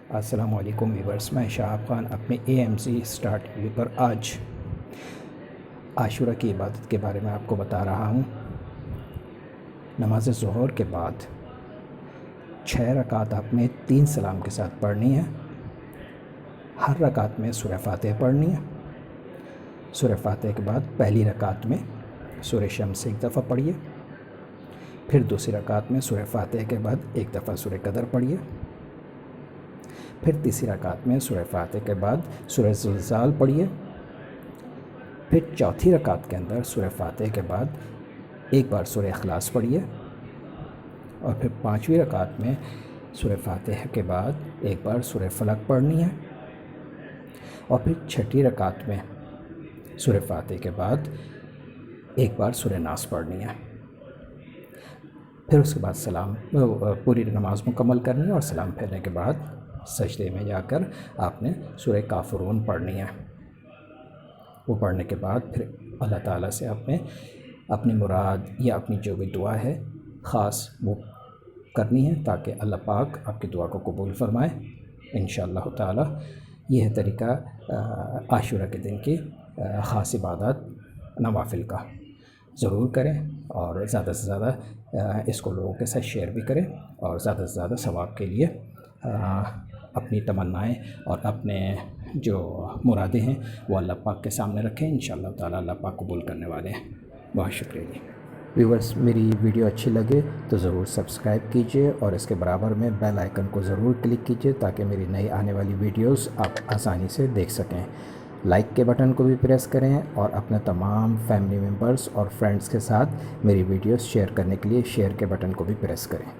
السلام علیکم ویورس، میں شہاب خان اپنے AMC اسٹارٹ ٹی وی پر آج عاشورہ کی عبادت کے بارے میں آپ کو بتا رہا ہوں۔ نماز ظہر کے بعد 6 رکعت آپ نے 3 سلام کے ساتھ پڑھنی ہے۔ ہر رکعت میں سورہ فاتحہ پڑھنی ہے۔ سورہ فاتحہ کے بعد پہلی رکعت میں سورہ شمس ایک دفعہ پڑھیے، پھر دوسری رکعت میں سورہ فاتحہ کے بعد ایک دفعہ سورہ قدر پڑھیے، پھر تیسری رکعت میں سورہ فاتحہ کے بعد سورہ زلزال پڑھیے، پھر چوتھی رکعت کے اندر سورہ فاتحہ کے بعد ایک بار سورہ اخلاص پڑھیے، اور پھر 5ویں رکعت میں سورہ فاتحہ کے بعد ایک بار سورہ فلق پڑھنی ہے، اور پھر 6ٹھی رکعت میں سورہ فاتحہ کے بعد ایک بار سورہ ناس پڑھنی ہے۔ پھر اس کے بعد سلام پوری نماز مکمل کرنی ہے، اور سلام پھیرنے کے بعد سجدے میں جا کر آپ نے سورہ کافرون پڑھنی ہے۔ وہ پڑھنے کے بعد پھر اللہ تعالیٰ سے آپ نے اپنی مراد یا اپنی جو بھی دعا ہے خاص وہ کرنی ہے، تاکہ اللہ پاک آپ کی دعا کو قبول فرمائے انشاءاللہ تعالیٰ۔ یہ ہے طریقہ عاشورہ کے دن کی خاص عبادت نوافل کا۔ ضرور کریں، اور زیادہ سے زیادہ اس کو لوگوں کے ساتھ شیئر بھی کریں، اور زیادہ سے زیادہ ثواب کے لیے اپنی تمنائیں اور اپنے جو مرادیں ہیں وہ اللہ پاک کے سامنے رکھیں۔ انشاءاللہ تعالیٰ اللہ پاک قبول کرنے والے ہیں۔ بہت شکریہ جی۔ ویورس، میری ویڈیو اچھی لگے تو ضرور سبسکرائب کیجئے، اور اس کے برابر میں بیل آئیکن کو ضرور کلک کیجئے تاکہ میری نئی آنے والی ویڈیوز آپ آسانی سے دیکھ سکیں۔ لائک کے بٹن کو بھی پریس کریں، اور اپنے تمام فیملی ممبرز اور فرینڈز کے ساتھ میری ویڈیوز شیئر کرنے کے لیے شیئر کے بٹن کو بھی پریس کریں۔